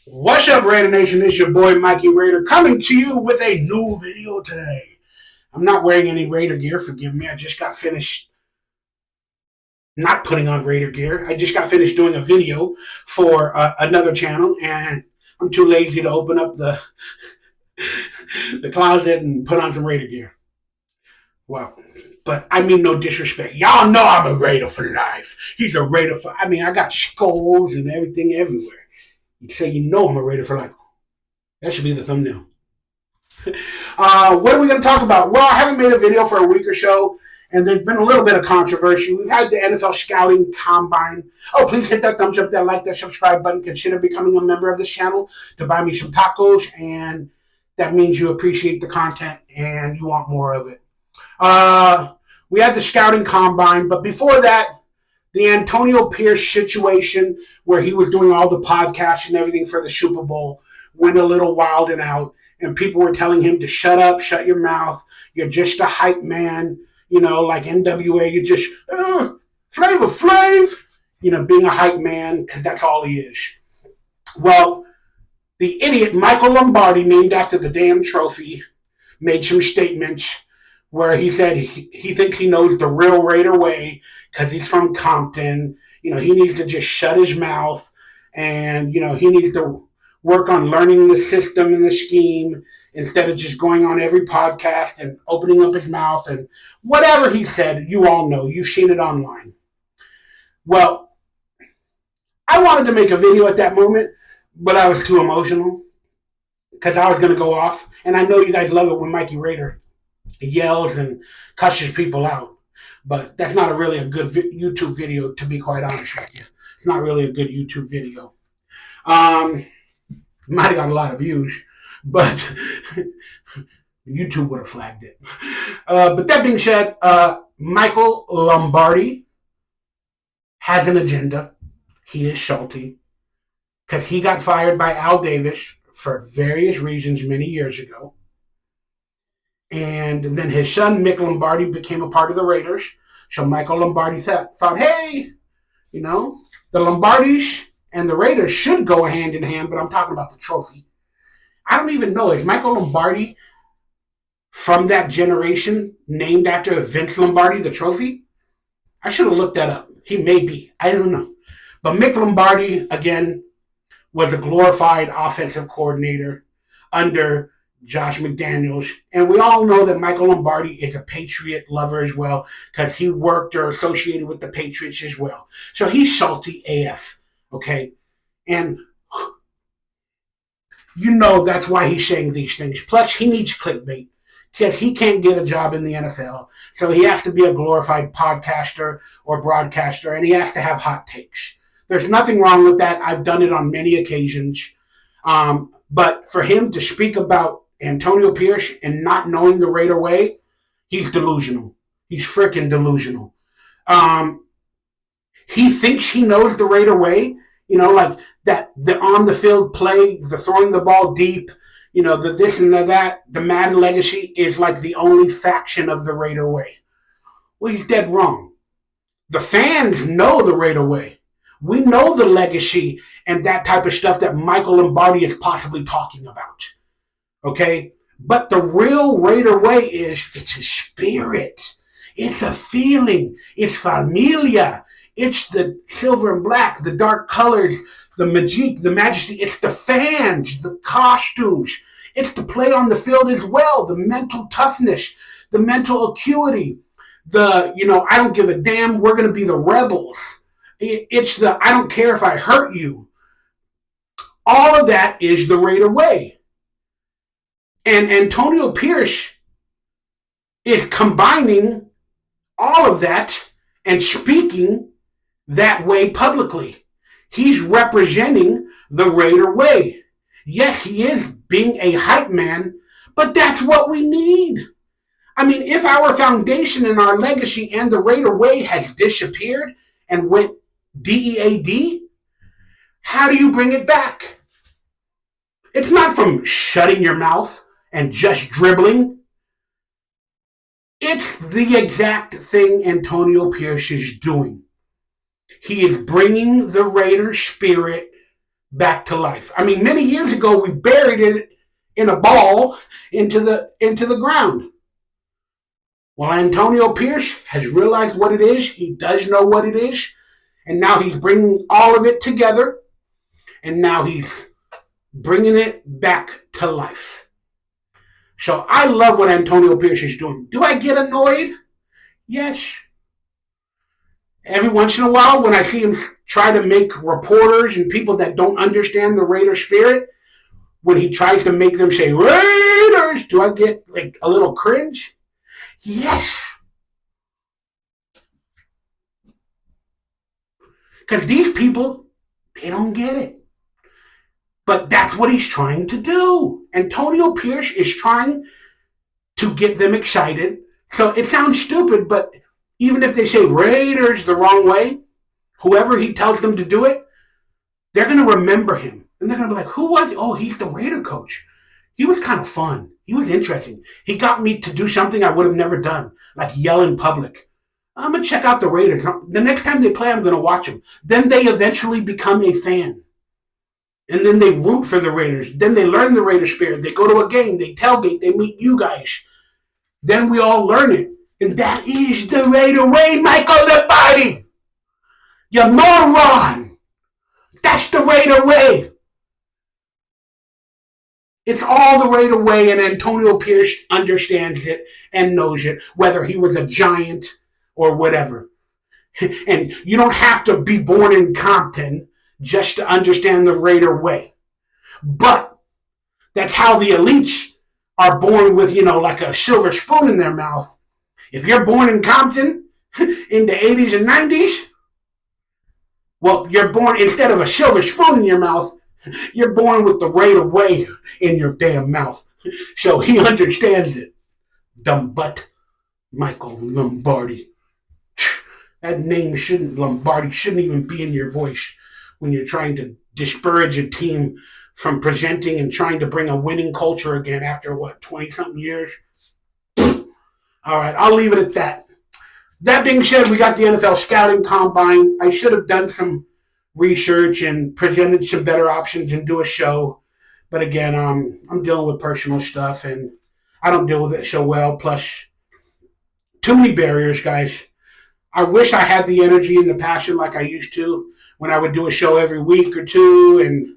What's up, Raider Nation? It's your boy Mikey Raider coming to you with a new video today. I'm not wearing any Raider gear, forgive me. I just got finished not putting on Raider gear. I just got finished doing a video for another channel, and I'm too lazy to open up the closet and put on some Raider gear. Well, but I mean no disrespect. Y'all know I'm a Raider for life. He's a Raider for, I got skulls and everything everywhere. You say you know I'm a Raider for life. That should be the thumbnail. What are we going to talk about? Well, I haven't made a video for a week or so, and there's been a little bit of controversy. We've had the NFL Scouting Combine. Oh, please hit that thumbs up, that like, that subscribe button. Consider becoming a member of this channel to buy me some tacos, and that means you appreciate the content and you want more of it. We had the Scouting Combine, but before that, the Antonio Pierce situation where he was doing all the podcasts and everything for the Super Bowl went a little wild and out. And people were telling him to shut up, shut your mouth. You're just a hype man, like NWA. You're just Flavor Flav, being a hype man because that's all he is. Well, the idiot Michael Lombardi, named after the damn trophy, made some statements where he said he thinks he knows the real Raider way because he's from Compton. He needs to just shut his mouth, and he needs to work on learning the system and the scheme instead of just going on every podcast and opening up his mouth and whatever he said. You all know. You've seen it online. Well, I wanted to make a video at that moment, but I was too emotional because I was going to go off. And I know you guys love it when Mikey Raider yells and cusses people out. But that's not really a good YouTube video, to be quite honest with you. It's not really a good YouTube video. Might have got a lot of views, but YouTube would have flagged it. But that being said, Michael Lombardi has an agenda. He is salty because he got fired by Al Davis for various reasons many years ago. And then his son, Mick Lombardi, became a part of the Raiders. So Michael Lombardi thought, hey, the Lombardis and the Raiders should go hand in hand, but I'm talking about the trophy. I don't even know. Is Michael Lombardi from that generation named after Vince Lombardi, the trophy? I should have looked that up. He may be. I don't know. But Mick Lombardi, again, was a glorified offensive coordinator under Josh McDaniels. And we all know that Michael Lombardi is a Patriot lover as well because he worked or associated with the Patriots as well. So he's salty AF. Okay, and that's why he's saying these things. Plus, he needs clickbait because he can't get a job in the NFL. So he has to be a glorified podcaster or broadcaster, and he has to have hot takes. There's nothing wrong with that. I've done it on many occasions. But for him to speak about Antonio Pierce and not knowing the Raider way, he's delusional. He's freaking delusional. He thinks he knows the Raider way, like that, the on the field play, the throwing the ball deep, the this and the that, the Madden legacy is like the only faction of the Raider way. Well, he's dead wrong. The fans know the Raider way. We know the legacy and that type of stuff that Michael Lombardi is possibly talking about. Okay? But the real Raider way it's a spirit. It's a feeling. It's familia. It's the silver and black, the dark colors, the magic, the majesty. It's the fans, the costumes. It's the play on the field as well, the mental toughness, the mental acuity, I don't give a damn, we're going to be the rebels. It's the I don't care if I hurt you. All of that is the Raider way. And Antonio Pierce is combining all of that and speaking that way publicly. He's representing the Raider way. Yes, he is being a hype man, but that's what we need. I mean, if our foundation and our legacy and the Raider way has disappeared and went DEAD, how do you bring it back? It's not from shutting your mouth and just dribbling. It's the exact thing Antonio Pierce is doing. He is bringing the Raider spirit back to life. I mean, many years ago, we buried it in a ball into the ground. Well, Antonio Pierce has realized what it is. He does know what it is. And now he's bringing all of it together. And now he's bringing it back to life. So I love what Antonio Pierce is doing. Do I get annoyed? Yes. Every once in a while, when I see him try to make reporters and people that don't understand the Raider spirit, when he tries to make them say Raiders, do I get like a little cringe? Yes. Because these people, they don't get it. But that's what he's trying to do. Antonio Pierce is trying to get them excited. So it sounds stupid, but even if they say Raiders the wrong way, whoever he tells them to do it, they're going to remember him. And they're going to be like, who was he? Oh, he's the Raider coach. He was kind of fun. He was interesting. He got me to do something I would have never done, like yell in public. I'm going to check out the Raiders. The next time they play, I'm going to watch them. Then they eventually become a fan. And then they root for the Raiders. Then they learn the Raider spirit. They go to a game. They tailgate. They meet you guys. Then we all learn it. And that is the Raider way, Michael Lombardi. You moron. That's the Raider way. It's all the Raider way, and Antonio Pierce understands it and knows it, whether he was a Giant or whatever. And you don't have to be born in Compton just to understand the Raider way. But that's how the elites are born with, like a silver spoon in their mouth. If you're born in Compton in the 80s and 90s, well, you're born, instead of a silver spoon in your mouth, you're born with the Raider way in your damn mouth. So he understands it. Dumb butt. Michael Lombardi. That name Lombardi shouldn't even be in your voice when you're trying to disparage a team from presenting and trying to bring a winning culture again after, 20-something years? All right, I'll leave it at that. That being said, we got the NFL Scouting Combine. I should have done some research and presented some better options and do a show. But again, I'm dealing with personal stuff, and I don't deal with it so well. Plus, too many barriers, guys. I wish I had the energy and the passion like I used to when I would do a show every week or two and,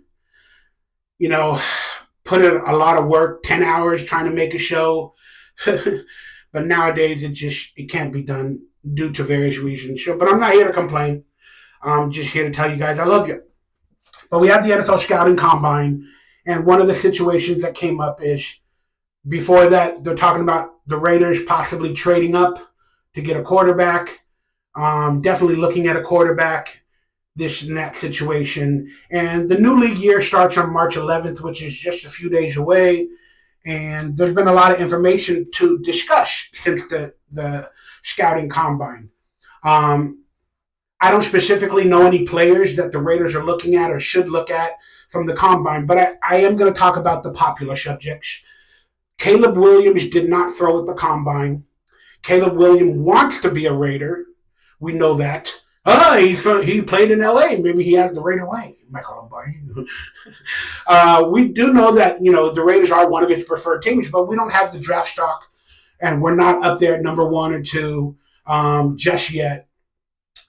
put in a lot of work, 10 hours trying to make a show. But nowadays, it can't be done due to various reasons. So, but I'm not here to complain. I'm just here to tell you guys I love you. But we had the NFL Scouting Combine, and one of the situations that came up is before that, they're talking about the Raiders possibly trading up to get a quarterback. Definitely looking at a quarterback, this and that situation. And the new league year starts on March 11th, which is just a few days away. And there's been a lot of information to discuss since the Scouting Combine. I don't specifically know any players that the Raiders are looking at or should look at from the Combine, but I am going to talk about the popular subjects. Caleb Williams did not throw at the Combine. Caleb Williams wants to be a Raider. We know that. He played in L.A. Maybe he has the Raider way, Michael Lombardi. We do know that, the Raiders are one of his preferred teams, but we don't have the draft stock, and we're not up there at number 1 or 2 just yet.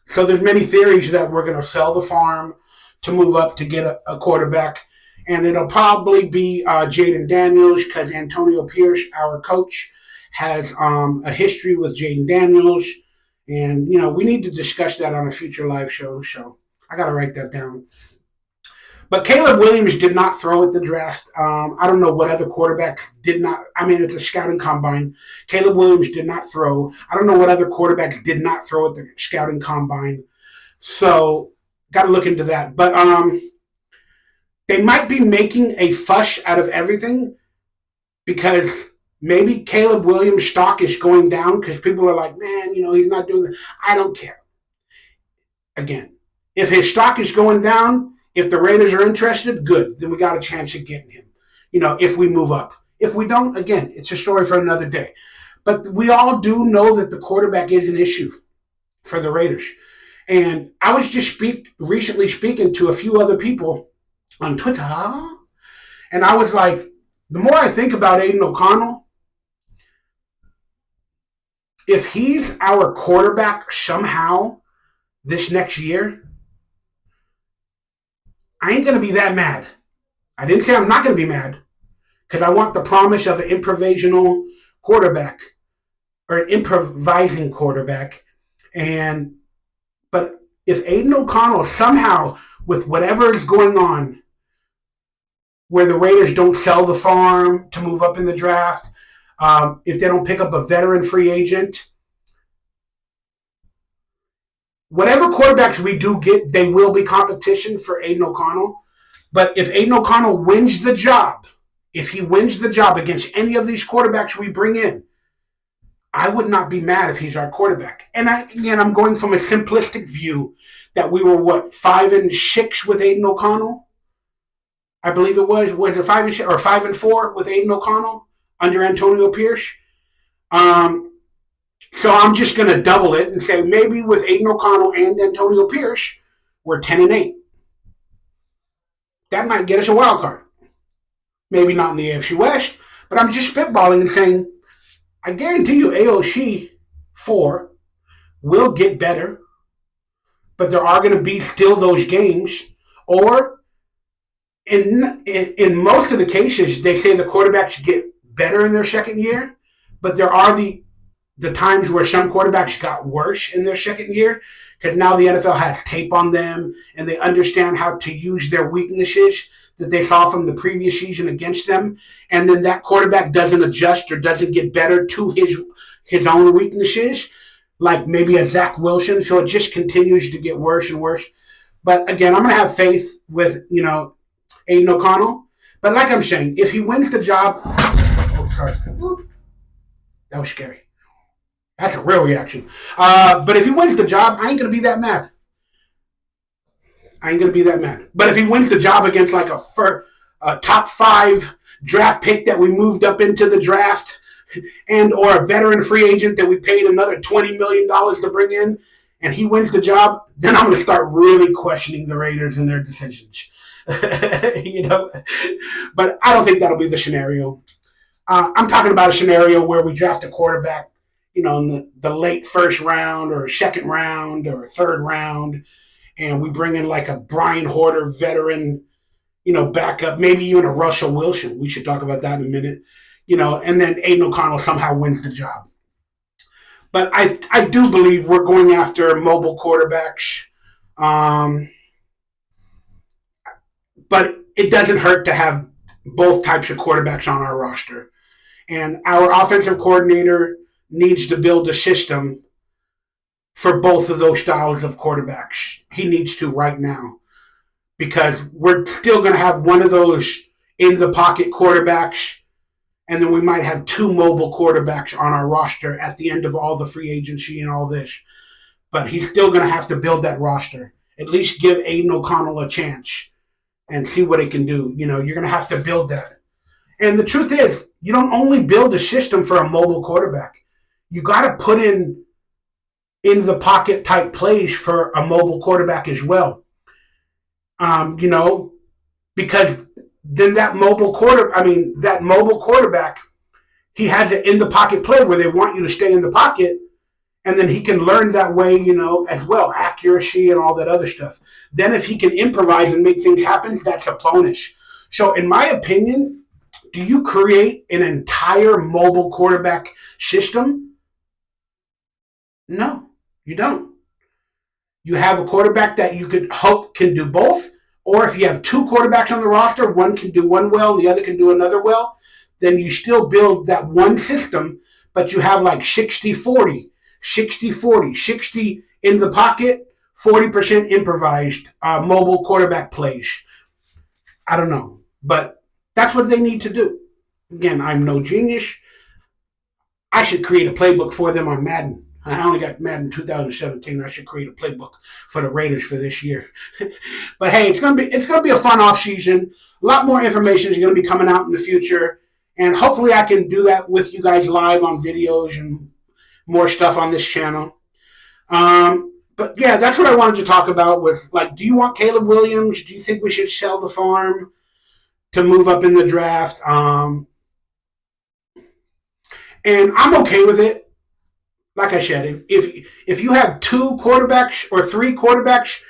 So there's many theories that we're going to sell the farm to move up to get a quarterback, and it'll probably be Jaden Daniels because Antonio Pierce, our coach, has a history with Jaden Daniels. And, we need to discuss that on a future live show. So I got to write that down. But Caleb Williams did not throw at the draft. I don't know what other quarterbacks did not. I mean, it's a Scouting Combine. Caleb Williams did not throw. I don't know what other quarterbacks did not throw at the Scouting Combine. So got to look into that. But they might be making a fuss out of everything because maybe Caleb Williams' stock is going down because people are like, man, he's not doing that. I don't care. Again, if his stock is going down, if the Raiders are interested, good. Then we got a chance at getting him, if we move up. If we don't, again, it's a story for another day. But we all do know that the quarterback is an issue for the Raiders. And I was just recently speaking to a few other people on Twitter. And I was like, the more I think about Aiden O'Connell, if he's our quarterback somehow this next year, I ain't going to be that mad. I didn't say I'm not going to be mad because I want the promise of an improvisational quarterback or an improvising quarterback. But if Aiden O'Connell somehow, with whatever is going on, where the Raiders don't sell the farm to move up in the draft, if they don't pick up a veteran free agent, whatever quarterbacks we do get, they will be competition for Aiden O'Connell. But if Aiden O'Connell wins the job, if he wins the job against any of these quarterbacks we bring in, I would not be mad if he's our quarterback. And I'm going from a simplistic view that we were 5-6 with Aiden O'Connell. I believe it was it 5-6 or 5-4 with Aiden O'Connell under Antonio Pierce. So I'm just going to double it and say maybe with Aiden O'Connell and Antonio Pierce, we're 10-8. That might get us a wild card. Maybe not in the AFC West, but I'm just spitballing and saying, I guarantee you AOC 4 will get better, but there are going to be still those games. Or in most of the cases, they say the quarterbacks get better in their second year, but there are the times where some quarterbacks got worse in their second year because now the NFL has tape on them and they understand how to use their weaknesses that they saw from the previous season against them. And then that quarterback doesn't adjust or doesn't get better to his own weaknesses, like maybe a Zach Wilson. So it just continues to get worse and worse. But again, I'm going to have faith with, Aiden O'Connell. But like I'm saying, if he wins the job, that was scary. That's a real reaction. But if he wins the job, I ain't going to be that mad. But if he wins the job against like a top 5 draft pick that we moved up into the draft and or a veteran free agent that we paid another $20 million to bring in, and he wins the job, then I'm going to start really questioning the Raiders and their decisions. But I don't think that'll be the scenario. I'm talking about a scenario where we draft a quarterback, in the late first round or second round or third round, and we bring in like a Brian Hoyer veteran, backup, maybe even a Russell Wilson. We should talk about that in a minute, and then Aiden O'Connell somehow wins the job. But I do believe we're going after mobile quarterbacks. But it doesn't hurt to have both types of quarterbacks on our roster. And our offensive coordinator needs to build a system for both of those styles of quarterbacks. He needs to right now. Because we're still going to have one of those in-the-pocket quarterbacks, and then we might have 2 mobile quarterbacks on our roster at the end of all the free agency and all this. But he's still going to have to build that roster. At least give Aiden O'Connell a chance and see what he can do. You're going to have to build that. And the truth is, you don't only build a system for a mobile quarterback. You got to put in the pocket type plays for a mobile quarterback as well. Because then that mobile quarterback, he has an in the pocket play where they want you to stay in the pocket, and then he can learn that way, as well, accuracy and all that other stuff. Then if he can improvise and make things happen, that's a bonus. So in my opinion, do you create an entire mobile quarterback system? No, you don't. You have a quarterback that you could hope can do both, or if you have 2 quarterbacks on the roster, one can do one well and the other can do another well, then you still build that one system, but you have like 60-40. 60-40, 60 in the pocket, 40% improvised mobile quarterback plays. I don't know, but that's what they need to do. Again, I'm no genius. I should create a playbook for them on Madden. I only got Madden 2017. I should create a playbook for the Raiders for this year. But hey, it's gonna be a fun off season. A lot more information is gonna be coming out in the future, and hopefully I can do that with you guys live on videos and more stuff on this channel. But yeah, that's what I wanted to talk about was like, do you want Caleb Williams? Do you think we should sell the farm to move up in the draft? And I'm okay with it. Like I said, if you have two quarterbacks or three quarterbacks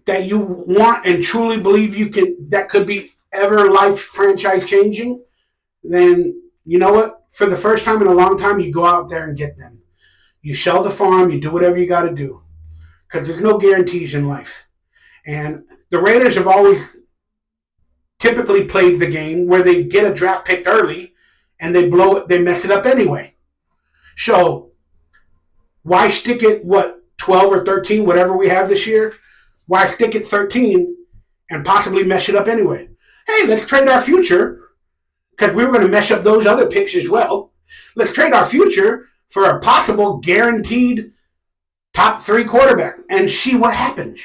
that you want and truly believe you can that could be ever life franchise changing, then you know what? For the first time in a long time, you go out there and get them. You sell the farm, you do whatever you got to do because there's no guarantees in life. And the Raiders have always typically played the game where they get a draft picked early and they blow it, they mess it up anyway. So why stick it, 12 or 13, whatever we have this year? Why stick it 13 and possibly mess it up anyway? Hey, let's trade our future because we were going to mess up those other picks as well. Let's trade our future for a possible guaranteed top three quarterback and see what happens.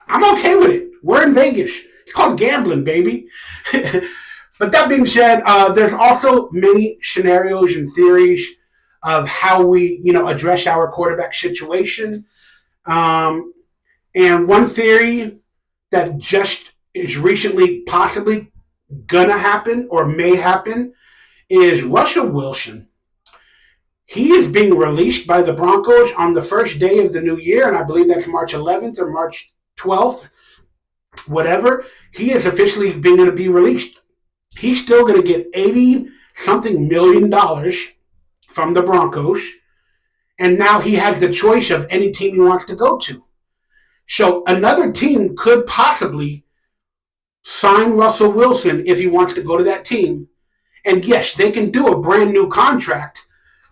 I'm okay with it. We're in Vegas. It's called gambling, baby. But that being said, there's also many scenarios and theories of how we, address our quarterback situation. And one theory that just is recently possibly gonna happen or may happen is Russell Wilson. He is being released by the Broncos on the first day of the new year, and I believe that's March 11th or March 12th, whatever. He is officially going to be released. He's still going to get $80-something million from the Broncos, and now he has the choice of any team he wants to go to. So another team could possibly sign Russell Wilson if he wants to go to that team. And yes, they can do a brand new contract,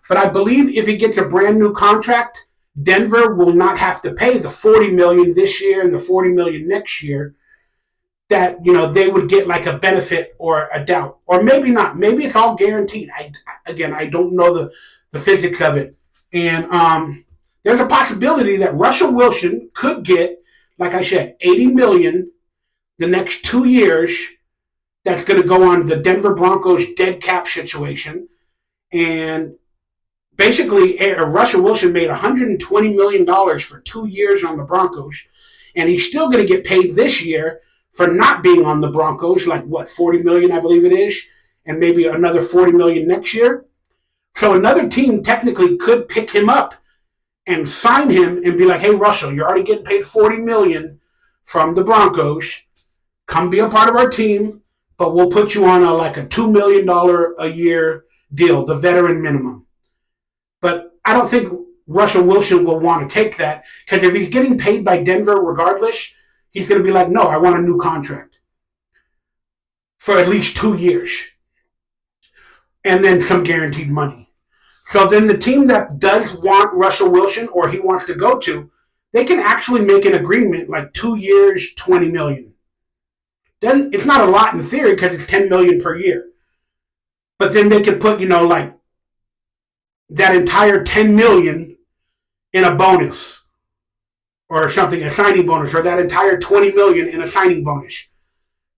but I believe if he gets a brand new contract, Denver will not have to pay the $40 million this year and the $40 million next year. That they would get like a benefit or a doubt, or maybe not. Maybe it's all guaranteed. I don't know the physics of it, and there's a possibility that Russell Wilson could get, like I said, $80 million the next 2 years. That's going to go on the Denver Broncos dead cap situation, and basically Russell Wilson made $120 million for 2 years on the Broncos, and he's still going to get paid this year for not being on the Broncos, like $40 million, I believe it is, and maybe another $40 million next year. So another team technically could pick him up and sign him and be like, hey, Russell, you're already getting paid $40 million from the Broncos. Come be a part of our team, but we'll put you on a $2 million a year deal, the veteran minimum. But I don't think Russell Wilson will want to take that because if he's getting paid by Denver regardless, he's going to be like, no, I want a new contract for at least 2 years and then some guaranteed money. So then the team that does want Russell Wilson or he wants to go to, they can actually make an agreement like 2 years, $20 million. Then it's not a lot in theory because it's $10 million per year. But then they could put, that entire $10 million in a bonus. Or something, a signing bonus, or that entire $20 million in a signing bonus.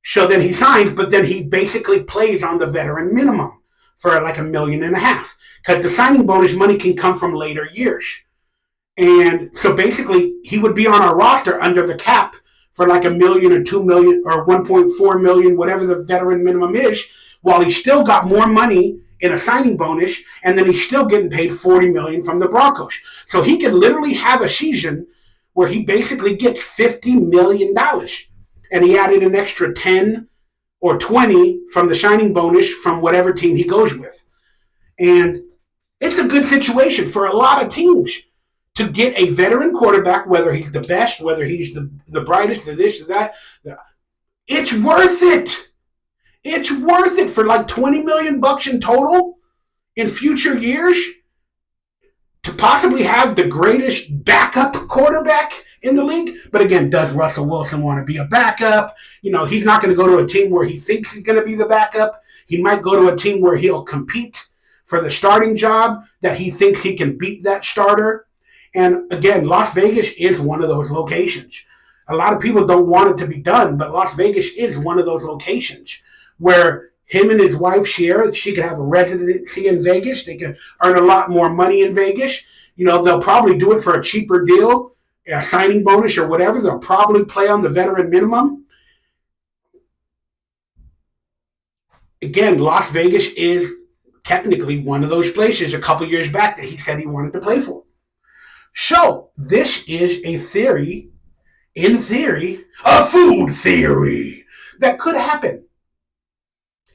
So then he signs, but then he basically plays on the veteran minimum for $1.5 million. Because the signing bonus money can come from later years. And so basically, he would be on our roster under the cap for $1 million or $2 million or $1.4 million, whatever the veteran minimum is, while he still got more money in a signing bonus, and then he's still getting paid $40 million from the Broncos. So he could literally have a season where he basically gets $50 million. And he added an extra 10 or 20 from the signing bonus from whatever team he goes with. And it's a good situation for a lot of teams to get a veteran quarterback, whether he's the best, whether he's the brightest, the this, the that. It's worth it. It's worth it for $20 million in total in future years to possibly have the greatest backup quarterback in the league. But again, does Russell Wilson want to be a backup? He's not going to go to a team where he thinks he's going to be the backup. He might go to a team where he'll compete for the starting job that he thinks he can beat that starter. And again, Las Vegas is one of those locations. A lot of people don't want it to be done, but Las Vegas is one of those locations where him and his wife share. She could have a residency in Vegas. They could earn a lot more money in Vegas. They'll probably do it for a cheaper deal, a signing bonus or whatever. They'll probably play on the veteran minimum. Again, Las Vegas is technically one of those places a couple years back that he said he wanted to play for. So this is a theory, in theory, a food theory that could happen.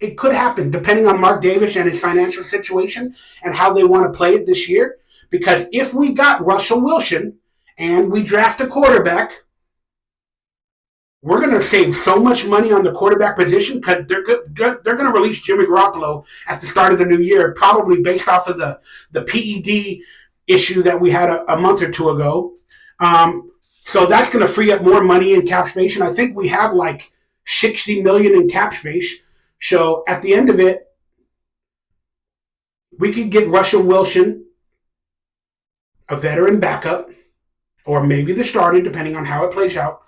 It could happen depending on Mark Davis and his financial situation and how they want to play it this year. Because if we got Russell Wilson and we draft a quarterback, we're going to save so much money on the quarterback position because they're going to release Jimmy Garoppolo at the start of the new year, probably based off of the PED issue that we had a month or two ago. So that's going to free up more money in cap space. And I think we have like $60 million in cap space. So at the end of it, we could get Russell Wilson, a veteran backup, or maybe the starter, depending on how it plays out,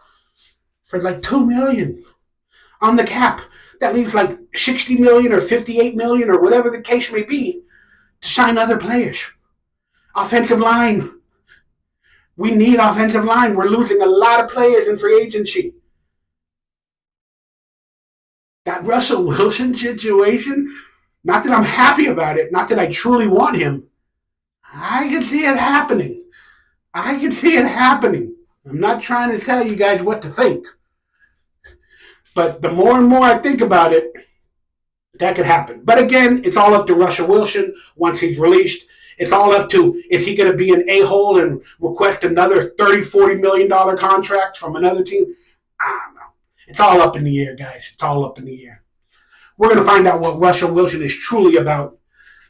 for like $2 million on the cap. That leaves like $60 million or $58 million or whatever the case may be to sign other players. Offensive line. We need offensive line. We're losing a lot of players in free agency. That Russell Wilson situation, not that I'm happy about it, not that I truly want him, I can see it happening. I can see it happening. I'm not trying to tell you guys what to think. But the more and more I think about it, that could happen. But again, it's all up to Russell Wilson once he's released. It's all up to, is he going to be an a-hole and request another $30, $40 million contract from another team? I don't know. It's all up in the air, guys. It's all up in the air. We're going to find out what Russell Wilson is truly about,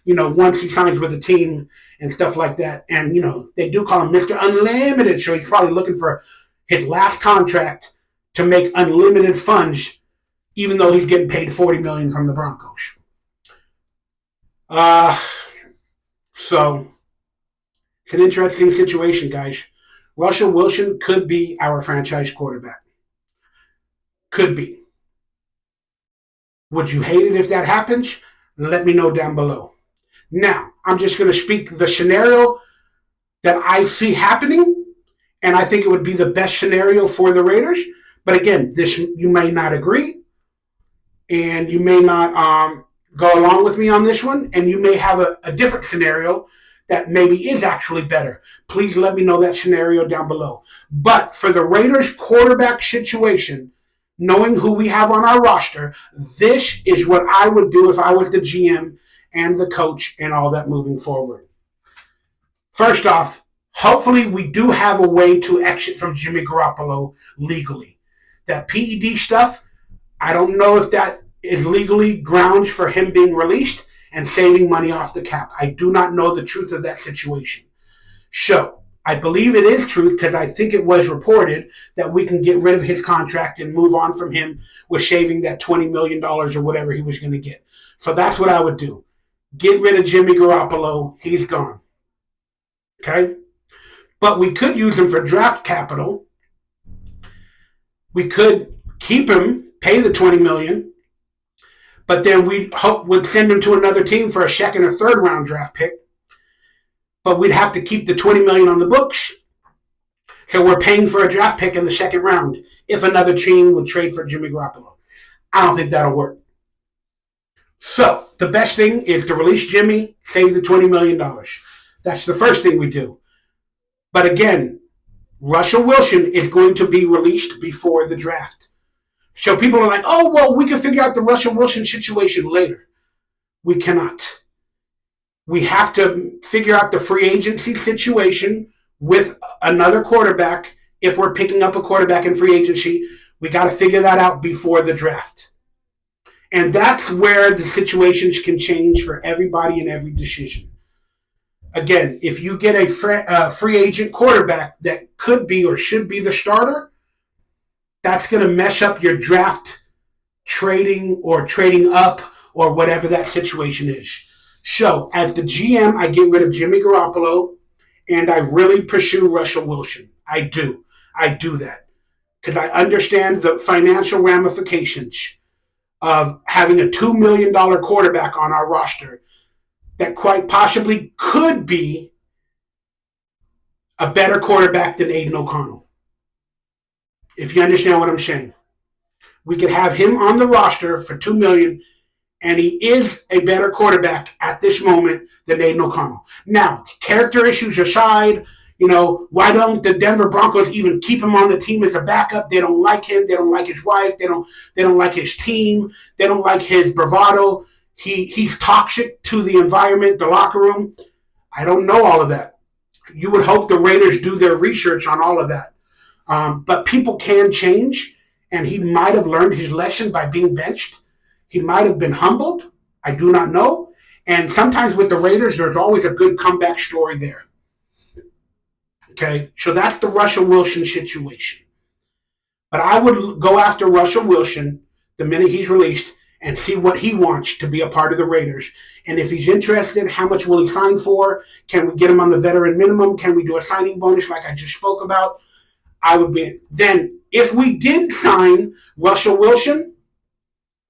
once he signs with a team and stuff like that. And, they do call him Mr. Unlimited, so he's probably looking for his last contract to make unlimited funds, even though he's getting paid $40 million from the Broncos. So it's an interesting situation, guys. Russell Wilson could be our franchise quarterback. Could be. Would you hate it if that happens? Let me know down below. Now, I'm just going to speak the scenario that I see happening, and I think it would be the best scenario for the Raiders. But again, this you may not agree, and you may not go along with me on this one, and you may have a different scenario that maybe is actually better. Please let me know that scenario down below. But for the Raiders quarterback situation, knowing who we have on our roster, this is what I would do if I was the GM and the coach and all that moving forward. First off, hopefully we do have a way to exit from Jimmy Garoppolo legally. That PED stuff, I don't know if that is legally grounds for him being released and saving money off the cap. I do not know the truth of that situation. So, I believe it is truth because I think it was reported that we can get rid of his contract and move on from him with shaving that $20 million or whatever he was going to get. So that's what I would do. Get rid of Jimmy Garoppolo. He's gone. Okay? But we could use him for draft capital. We could keep him, pay the $20 million, but then we'd send him to another team for a second or third round draft pick. But we'd have to keep the $20 million on the books. So we're paying for a draft pick in the second round if another team would trade for Jimmy Garoppolo. I don't think that'll work. So the best thing is to release Jimmy, save the $20 million. That's the first thing we do. But again, Russell Wilson is going to be released before the draft. So people are like, oh, well, we can figure out the Russell Wilson situation later. We cannot. We have to figure out the free agency situation with another quarterback. If we're picking up a quarterback in free agency, we got to figure that out before the draft. And that's where the situations can change for everybody in every decision. Again, if you get a free agent quarterback that could be or should be the starter, that's going to mess up your draft trading or trading up or whatever that situation is. So, as the GM, I get rid of Jimmy Garoppolo, and I really pursue Russell Wilson. I do that. Because I understand the financial ramifications of having a $2 million quarterback on our roster that quite possibly could be a better quarterback than Aiden O'Connell. If you understand what I'm saying. We could have him on the roster for $2 million, and he is a better quarterback at this moment than Aiden O'Connell. Now, character issues aside, why don't the Denver Broncos even keep him on the team as a backup? They don't like him. They don't like his wife. They don't like his team. They don't like his bravado. He's toxic to the environment, the locker room. I don't know all of that. You would hope the Raiders do their research on all of that. But people can change, and he might have learned his lesson by being benched. He might have been humbled. I do not know. And sometimes with the Raiders, there's always a good comeback story there. Okay, so that's the Russell Wilson situation. But I would go after Russell Wilson the minute he's released and see what he wants to be a part of the Raiders. And if he's interested, how much will he sign for? Can we get him on the veteran minimum? Can we do a signing bonus like I just spoke about? I would be. Then, if we did sign Russell Wilson,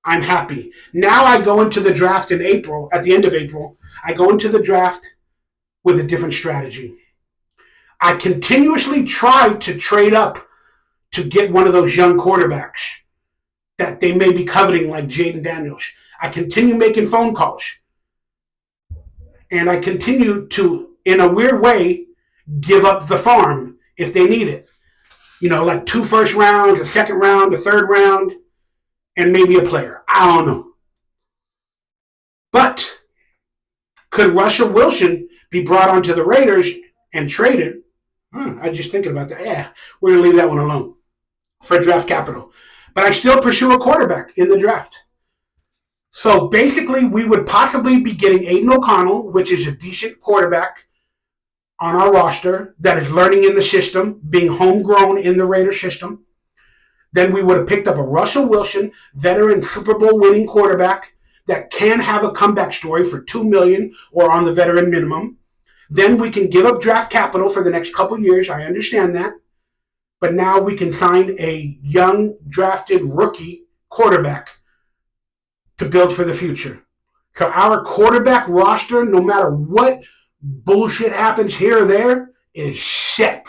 I'm happy. Now I go into the draft in April, at the end of April, I go into the draft with a different strategy. I continuously try to trade up to get one of those young quarterbacks that they may be coveting, like Jaden Daniels. I continue making phone calls. And I continue to, in a weird way, give up the farm if they need it. Like 2 first rounds, a second round, a third round, and maybe a player. I don't know. But could Russell Wilson be brought onto the Raiders and traded? I just thinking about that. Yeah, we're going to leave that one alone for draft capital. But I still pursue a quarterback in the draft. So basically, we would possibly be getting Aiden O'Connell, which is a decent quarterback on our roster that is learning in the system, being homegrown in the Raider system. Then we would have picked up a Russell Wilson, veteran Super Bowl winning quarterback that can have a comeback story for $2 million or on the veteran minimum. Then we can give up draft capital for the next couple years. I understand that. But now we can sign a young drafted rookie quarterback to build for the future. So our quarterback roster, no matter what bullshit happens here or there, is set.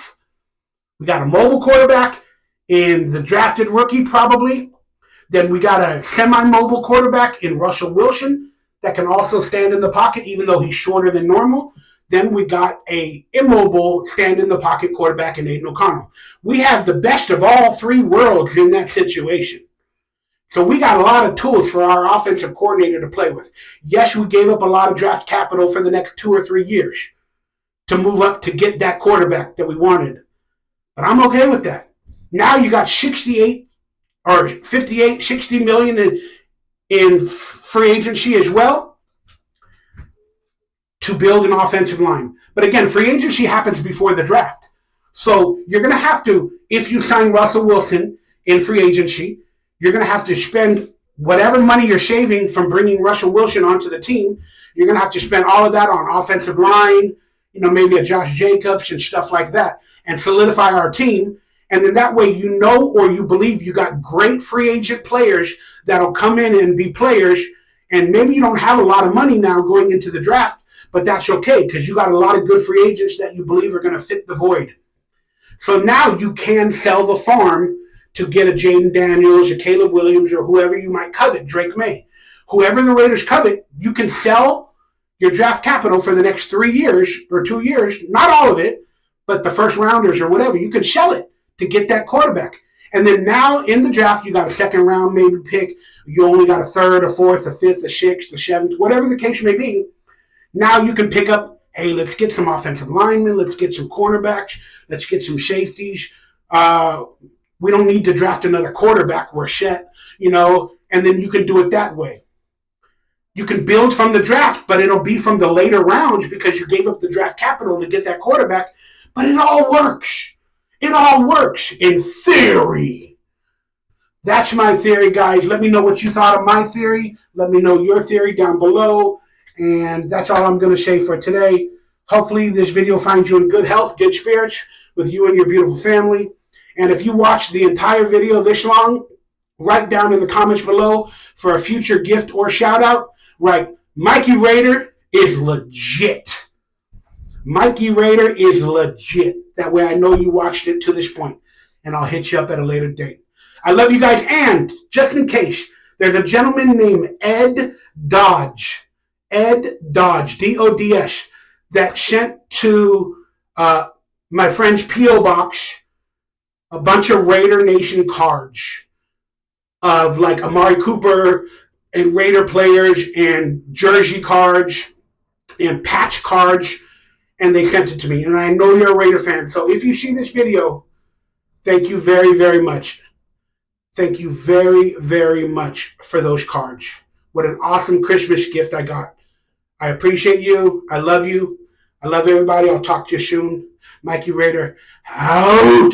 We got a mobile quarterback in the drafted rookie probably. Then we got a semi-mobile quarterback in Russell Wilson that can also stand in the pocket even though he's shorter than normal. Then we got a immobile stand-in-the-pocket quarterback in Aiden O'Connell. We have the best of all 3 worlds in that situation. So we got a lot of tools for our offensive coordinator to play with. Yes, we gave up a lot of draft capital for the next 2 or 3 years to move up to get that quarterback that we wanted. But I'm okay with that. Now you got 68 or 58, 60 million in free agency as well to build an offensive line. But again, free agency happens before the draft. So you're going to have to, if you sign Russell Wilson in free agency, you're going to have to spend whatever money you're saving from bringing Russell Wilson onto the team. You're going to have to spend all of that on offensive line, maybe a Josh Jacobs and stuff like that, and solidify our team. And then that way or you believe you got great free agent players that'll come in and be players. And maybe you don't have a lot of money now going into the draft, but that's okay because you got a lot of good free agents that you believe are going to fit the void. So now you can sell the farm to get a Jaden Daniels, a Caleb Williams, or whoever you might covet, Drake May. Whoever the Raiders covet, you can sell your draft capital for the next 3 years or 2 years, not all of it, but the first rounders or whatever. You can sell it to get that quarterback. And then now in the draft, you got a second round maybe pick. You only got a third, a fourth, a fifth, a sixth, a seventh, whatever the case may be. Now you can pick up, hey, let's get some offensive linemen. Let's get some cornerbacks. Let's get some safeties. We don't need to draft another quarterback. We're set, and then you can do it that way. You can build from the draft, but it'll be from the later rounds because you gave up the draft capital to get that quarterback. But it all works. It all works in theory. That's my theory, guys. Let me know what you thought of my theory. Let me know your theory down below. And that's all I'm going to say for today. Hopefully this video finds you in good health, good spirits with you and your beautiful family. And if you watched the entire video this long, write down in the comments below for a future gift or shout out. Write, Mikey Raider is legit. Mikey Raider is legit. That way I know you watched it to this point, and I'll hit you up at a later date. I love you guys, and just in case, there's a gentleman named Ed Dodge, Dodds, that sent to my friend's P.O. Box a bunch of Raider Nation cards of like Amari Cooper and Raider players and jersey cards and patch cards, and they sent it to me. And I know you're a Raider fan, so if you see this video, thank you very, very much. Thank you very, very much for those cards. What an awesome Christmas gift I got. I appreciate you. I love you. I love everybody. I'll talk to you soon. Mikey Raider, out.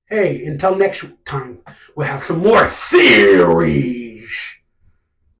Hey, until next time, we'll have some more theory.